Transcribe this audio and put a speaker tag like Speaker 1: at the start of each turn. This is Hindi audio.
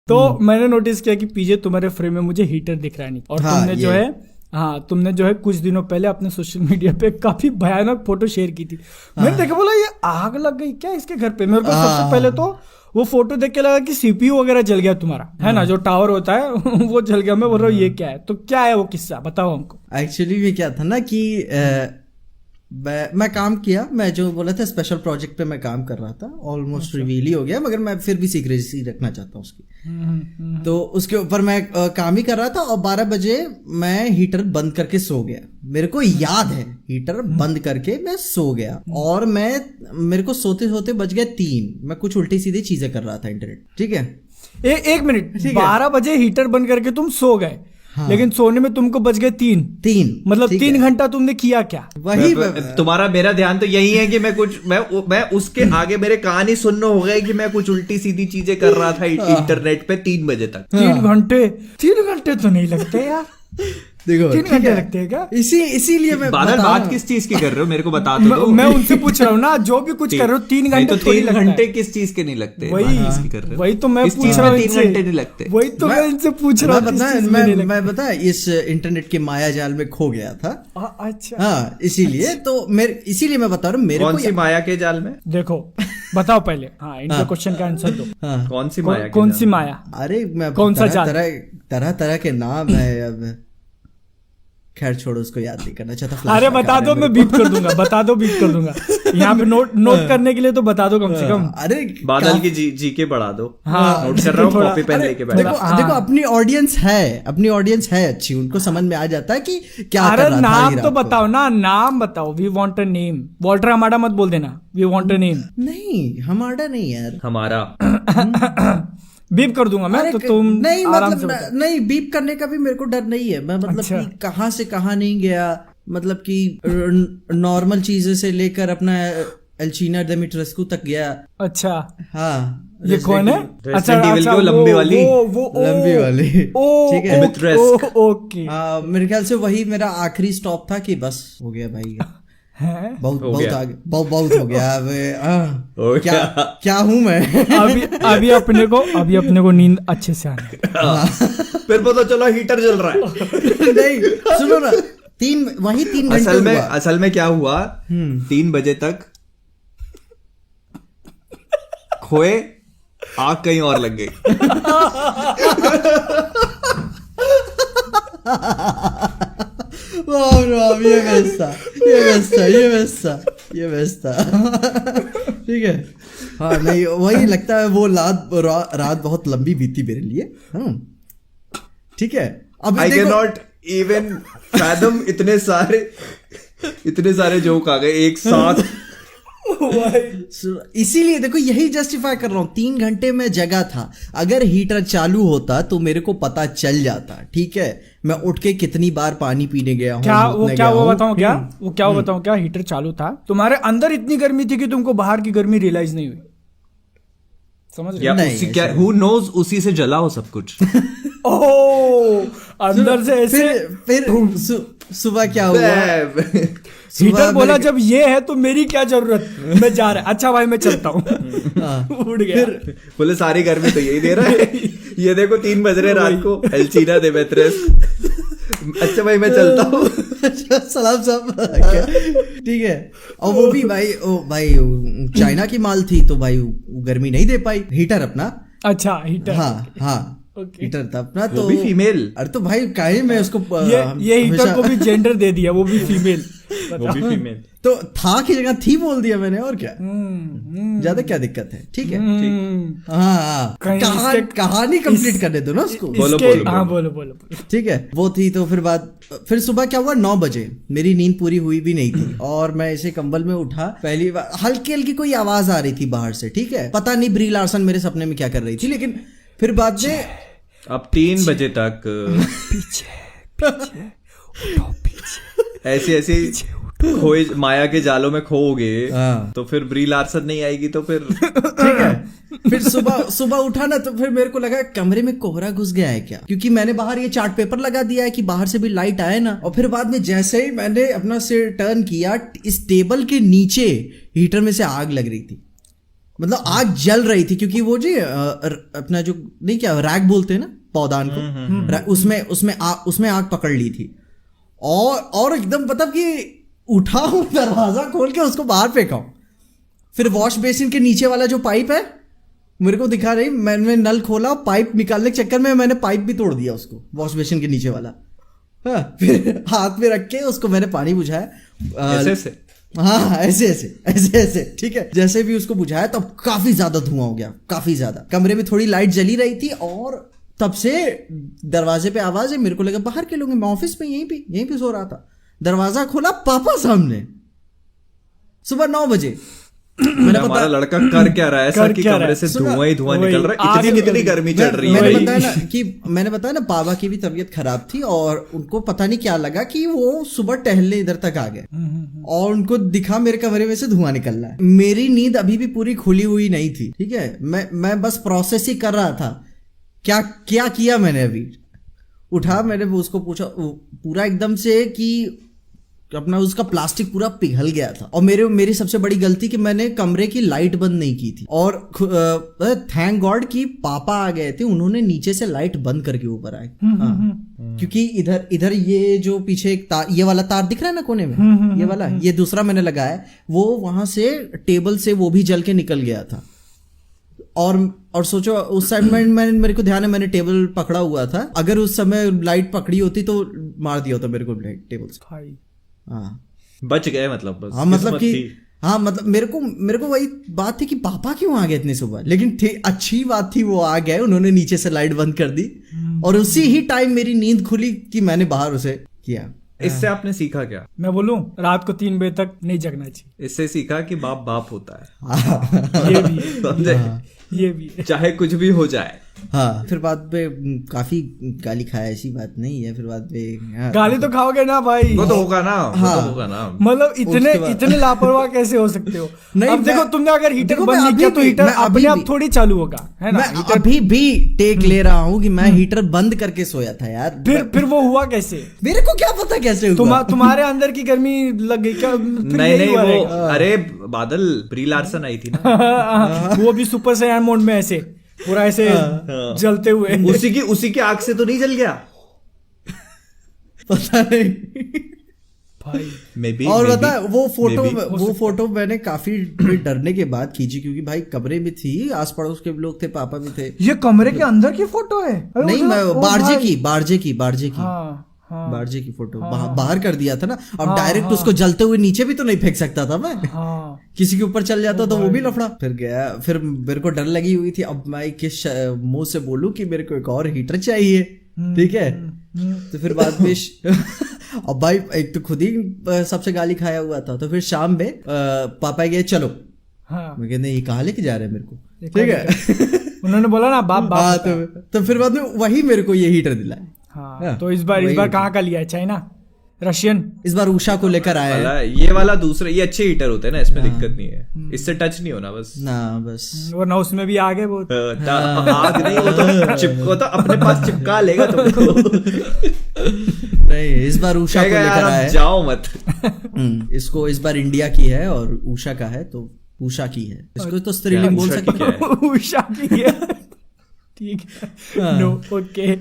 Speaker 1: तो मैंने नोटिस किया कि पीछे तुम्हारे फ्रेम में मुझे हीटर दिख रहा नहीं, और तुमने जो है कुछ दिनों पहले अपने सोशल मीडिया पे काफी भयानक फोटो शेयर की थी। मैंने देखा, बोला ये आग लग गई क्या इसके घर पे। मेरे को सबसे पहले तो वो फोटो देख के लगा कि सीपीयू वगैरह जल गया तुम्हारा, है ना, जो टावर होता है वो जल गया। मैं बोल रहा हूँ ये क्या है, तो क्या है वो किस्सा, बताओ हमको।
Speaker 2: एक्चुअली ये क्या था ना कि मैं काम किया, मैं जो बोला था स्पेशल प्रोजेक्ट पे मैं काम कर रहा था, ऑलमोस्ट रिवील ही हो गया, मगर मैं फिर भी सीक्रेसी रखना चाहता हूँ उसकी। तो उसके ऊपर मैं काम ही कर रहा था और 12 बजे मैं हीटर बंद करके सो गया। मेरे को याद है हीटर बंद करके मैं सो गया, और मेरे को सोते सोते बज गया 3। मैं कुछ उल्टी सीधी चीजें कर रहा था इंटरनेट, ठीक है।
Speaker 1: एक मिनट, 12 बजे हीटर बंद करके तुम सो गए, हाँ। लेकिन सोने में तुमको बज गए 3 मतलब 3 घंटा तुमने किया क्या?
Speaker 3: वही तुम्हारा मेरा ध्यान तो यही है कि मैं उसके आगे मेरे कान ही सुनने हो गए कि मैं कुछ उल्टी सीधी चीजें कर रहा था इंटरनेट पे 3 बजे तक।
Speaker 1: 3 घंटे तो नहीं लगते यार।
Speaker 2: देखो
Speaker 1: 3 घंटे लगते हैं क्या?
Speaker 2: इसीलिए मैं
Speaker 3: बात किस चीज की कर रहे हो मेरे को बता दो।
Speaker 1: मैं उनसे पूछ रहा हूँ ना, जो भी कुछ कर रहे हो 3 घंटे
Speaker 3: तो 3 घंटे किस चीज के नहीं लगते?
Speaker 1: वही तो मैं पूछ रहा हूँ,
Speaker 3: 3 घंटे नहीं लगते।
Speaker 1: वही तो मैं इनसे पूछ रहा हूँ।
Speaker 2: मैं बता इस इंटरनेट के माया जाल में खो गया था।
Speaker 1: अच्छा,
Speaker 2: हाँ, इसीलिए तो इसीलिए मैं बता रहा हूँ।
Speaker 3: कौन सी माया के जाल में?
Speaker 1: देखो बताओ पहले, हाँ इनके क्वेश्चन का आंसर दो।
Speaker 3: कौन सी माया?
Speaker 1: कौन सी माया?
Speaker 2: अरे मैं
Speaker 1: कौन सा जाल?
Speaker 2: तरह के नाम है, अब खैर छोड़ो, उसको याद नहीं करना चाहता।
Speaker 1: अरे बता दो, मैं बीप कर दूंगा, बता दो, बीप कर दूंगा। यहाँ पे नोट करने के लिए तो बता दो कम से कम।
Speaker 2: अरे
Speaker 3: बादल की जी के बढ़ा दो।
Speaker 1: हाँ,
Speaker 3: नोट कर रहा हूँ, कॉपी पेन लेके बैठा।
Speaker 2: देखो अपनी ऑडियंस है अच्छी, उनको समझ में आ जाता है कि क्या कर रहा था।
Speaker 1: नाम तो बताओ ना, नाम बताओ। We want a name. Walter हमारा मत बोल देना, वी वांट अ नेम।
Speaker 2: नहीं, हमारा नहीं यार,
Speaker 1: हमारा बीप कर दूंगा मैं, तो तुम
Speaker 2: नहीं,
Speaker 1: आराम
Speaker 2: मतलब
Speaker 1: से
Speaker 2: नहीं, बीप करने का भी मेरे को डर नहीं है। मैं मतलब
Speaker 1: अच्छा।
Speaker 2: कि कहाँ से कहाँ नहीं गया, मतलब कि नॉर्मल चीजों से लेकर अपना एल्चिना डेमिट्रेस्कू तक गया।
Speaker 1: अच्छा,
Speaker 2: हाँ,
Speaker 1: ये कौन है? अच्छा,
Speaker 3: लंबी वाली,
Speaker 2: लंबी वाली, ठीक है,
Speaker 1: ओके।
Speaker 2: मेरे ख्याल से वही मेरा आखिरी स्टॉप था कि बस हो गया भाई, बहुत हो गया। अब क्या हूँ मैं।
Speaker 1: अभी अपने को नींद अच्छे से आने।
Speaker 3: फिर पता चला हीटर जल रहा है।
Speaker 2: नहीं, सुनो ना, 3 घंटे
Speaker 3: असल में क्या हुआ, 3 बजे तक खोए, आग कहीं और लग गई। ये बेस्ट था। ठीक है, हाँ, नहीं वही लगता है, वो रात बहुत लंबी बीती मेरे लिए। ठीक है, अब I cannot even fathom इतने सारे जोक आ गए एक साथ।
Speaker 2: इसीलिए देखो, यही जस्टिफाई कर रहा हूँ। 3 घंटे में जगा था, अगर हीटर चालू होता तो मेरे को पता चल जाता। ठीक है, मैं उठ के कितनी बार पानी पीने गया हूँ,
Speaker 1: बताऊं क्या हीटर चालू था, तुम्हारे अंदर इतनी गर्मी थी कि तुमको बाहर की गर्मी रियलाइज नहीं हुई। समझ रहे?
Speaker 3: Who knows, उसी से जला हो सब कुछ।
Speaker 1: अंदर से ऐसे।
Speaker 2: फिर सुबह क्या हुआ,
Speaker 1: हीटर बोला जब ये है तो मेरी क्या जरूरत, मैं जा रहा है। अच्छा भाई मैं चलता हूँ। उड़ गया।
Speaker 3: बोले सारी गर्मी तो यही दे रहा है, ये देखो 3 बज रहे रात को, एल्चिना डेमेट्रेस। अच्छा भाई मैं चलता हूँ।
Speaker 2: सलाम साहब। ठीक है, और वो भी भाई चाइना की माल थी, तो भाई गर्मी नहीं दे पाई। हीटर अपना,
Speaker 1: अच्छा हीटर,
Speaker 2: हाँ हीटर था अपना, तो
Speaker 3: भी फीमेल।
Speaker 2: अरे तो भाई काहे मैं उसको
Speaker 1: ये हीटर को भी जेंडर दे दिया, वो भी फीमेल।
Speaker 2: तो था की जगह थी बोल दिया मैंने, और क्या ज्यादा क्या दिक्कत है। ठीक है, हाँ, कहानी कंप्लीट करने दो ना उसको।
Speaker 1: बोलो।
Speaker 2: ठीक है, वो थी, तो फिर सुबह क्या हुआ, 9 बजे मेरी नींद पूरी हुई भी नहीं थी, और मैं ऐसे कंबल में उठा, पहली बार हल्की कोई आवाज आ रही थी बाहर से। ठीक है, पता नहीं ब्री लार्सन मेरे सपने में क्या कर रही थी, लेकिन फिर बाद में
Speaker 3: अब 3 बजे तक ऐसी खोए माया के जालों में खोओगे, तो फिर ब्री लार्सन नहीं आएगी, तो फिर
Speaker 2: ठीक है। फिर सुबह उठा ना, तो फिर मेरे को लगा कमरे में कोहरा घुस गया है क्या, क्योंकि मैंने बाहर ये चार्ट पेपर लगा दिया है कि बाहर से भी लाइट आए ना। और फिर बाद में जैसे ही मैंने अपना सिर टर्न किया, इस टेबल के नीचे हीटर में से आग लग रही थी। मतलब आग जल रही थी, क्योंकि वो जी अपना जो नहीं क्या रैक बोलते हैं ना पौधान को, उसमें आग पकड़ ली थी। और एकदम मतलब कि उठाऊं दरवाजा खोल के उसको बाहर फेंका। फिर वॉश बेसिन के नीचे वाला जो पाइप है मेरे को दिखा रही, मैंने नल खोला, पाइप निकालने के चक्कर में मैंने पाइप भी तोड़ दिया उसको, वॉश बेसिन के नीचे वाला। हाँ, फिर हाथ में रख के उसको मैंने पानी बुझाया
Speaker 3: ऐसे
Speaker 2: हाँ ऐसे ठीक है। जैसे भी उसको बुझाया तब काफी ज्यादा धुआं हो गया, काफी ज्यादा। कमरे में थोड़ी लाइट जली रही थी और तब से दरवाजे पे आवाज है। मेरे को लगा बाहर के लोग, मैं ऑफिस में यहीं पे सो रहा था। दरवाजा खोला, पापा सामने, सुबह 9 बजे।
Speaker 3: मैंने हमारा लड़का कर क्या रहा है ऐसा कि कमरे से धुआं ही धुआं निकल रहा है, कितनी गर्मी चल रही है।
Speaker 2: मैंने बताया ना पापा की भी तबीयत खराब थी और उनको पता नहीं क्या लगा कि वो सुबह टहलने इधर तक आ गए और उनको दिखा मेरे कमरे में से धुआं निकल रहा है। मेरी नींद अभी भी पूरी खुली हुई नहीं थी, ठीक है। मैं बस प्रोसेस ही कर रहा था, क्या किया मैंने। अभी उठा, मैंने उसको पूछा पूरा एकदम से कि अपना उसका प्लास्टिक पूरा पिघल गया था। और मेरी सबसे बड़ी गलती कि मैंने कमरे की लाइट बंद नहीं की थी। और थैंक गॉड कि पापा आ गए थे, उन्होंने नीचे से लाइट बंद करके ऊपर आए। क्योंकि इधर ये जो पीछे एक तार, ये वाला तार दिख रहा है ना कोने में, ये वाला, ये दूसरा मैंने लगाया, वो वहां से टेबल से वो भी जल के निकल गया था। और सोचो उस साइड में मेरे को ध्यान है मैंने टेबल पकड़ा हुआ था, अगर उस समय लाइट पकड़ी होती तो मार दिया होता मेरे को टेबल से। हाँ,
Speaker 3: बच गए मतलब बस।
Speaker 2: हाँ मतलब कि हाँ मतलब मेरे को वही बात थी कि पापा क्यों आ गए इतनी सुबह। लेकिन अच्छी बात थी वो आ गए, उन्होंने नीचे से लाइट बंद कर दी और उसी ही टाइम मेरी नींद खुली कि मैंने बाहर उसे किया।
Speaker 3: इससे आपने सीखा क्या?
Speaker 1: मैं बोलूं, रात को 3 बजे तक नहीं जगना चाहिए।
Speaker 3: इससे सीखा कि बाप होता है।
Speaker 1: ये भी है,
Speaker 3: समझे?
Speaker 1: ये भी है।
Speaker 3: चाहे कुछ भी हो जाए।
Speaker 2: हाँ, फिर बाद में काफी गाली खाया, ऐसी बात नहीं है। फिर बाद में
Speaker 1: गाली तो खाओगे ना भाई,
Speaker 3: वो तो होगा ना।
Speaker 2: हाँ,
Speaker 3: वो तो होगा ना।
Speaker 1: मतलब इतने लापरवाह कैसे हो सकते हो?
Speaker 2: नहीं,
Speaker 1: अब देखो तुमने अगर हीटर बंद नहीं किया तो हीटर अपने आप थोड़ी चालू होगा, है ना?
Speaker 2: मैं अभी भी टेक ले रहा हूँ कि मैं हीटर बंद करके सोया था यार।
Speaker 1: फिर वो हुआ कैसे?
Speaker 2: मेरे को क्या पता कैसे हुआ।
Speaker 1: तुम्हारे अंदर की गर्मी लग गई क्या?
Speaker 3: नहीं वो अरे बादल ब्री लार्सन आई थी ना,
Speaker 1: वो भी सुपर सैयन मोड में ऐसे पूरा ऐसे जलते हुए।
Speaker 3: उसी की आग से तो नहीं जल गया,
Speaker 2: पता नहीं
Speaker 1: भाई।
Speaker 3: maybe,
Speaker 2: और बता वो फोटो मैंने काफी डरने के बाद खींची, क्योंकि भाई कमरे में थी, आस पड़ोस के लोग थे, पापा भी थे।
Speaker 1: ये कमरे के अंदर की फोटो है?
Speaker 2: नहीं, मैं बारजे की
Speaker 1: हाँ,
Speaker 2: बारजे की फोटो बाहर कर दिया था ना। अब डायरेक्ट उसको जलते हुए नीचे भी तो नहीं फेंक सकता था मैं। किसी के ऊपर चल जाता तो वो भी लफड़ा। फिर गया, फिर मेरे को डर लगी हुई थी, अब मैं किस मुंह से बोलूं कि मेरे को एक और हीटर चाहिए, ठीक है। तो फिर बाद में अब भाई एक तो खुद ही सबसे गाली खाया हुआ था। तो फिर शाम में पापा गए चलो, मैं कहते ये कहाँ लेके जा रहे हैं मेरे को, ठीक है।
Speaker 1: उन्होंने बोला ना बाप।
Speaker 2: तो फिर बाद में वही मेरे को ये हीटर दिलाया।
Speaker 1: हाँ, तो इस बार कहाँ का लिया है? China, Russian? इस
Speaker 2: बार उषा को लेकर आया है।
Speaker 3: ये वाला दूसरा, ये अच्छे हीटर होते हैं ना, इसमें दिक्कत नहीं है, इससे टच नहीं होना बस
Speaker 2: ना, बस
Speaker 1: वरना उसमें भी आगे बहुत
Speaker 3: आग नहीं, वो तो अपने पास चिपका लेगा तुमको।
Speaker 2: नहीं, इस बार उषा को लेकर आया है,
Speaker 3: जाओ मत।
Speaker 2: इसको इस बार इंडिया की है और उषा का है, तो उषा की है। इसको तो स्त्रीलिंग बोल सकते हैं,
Speaker 1: उषा की है, ठीक है। No, okay.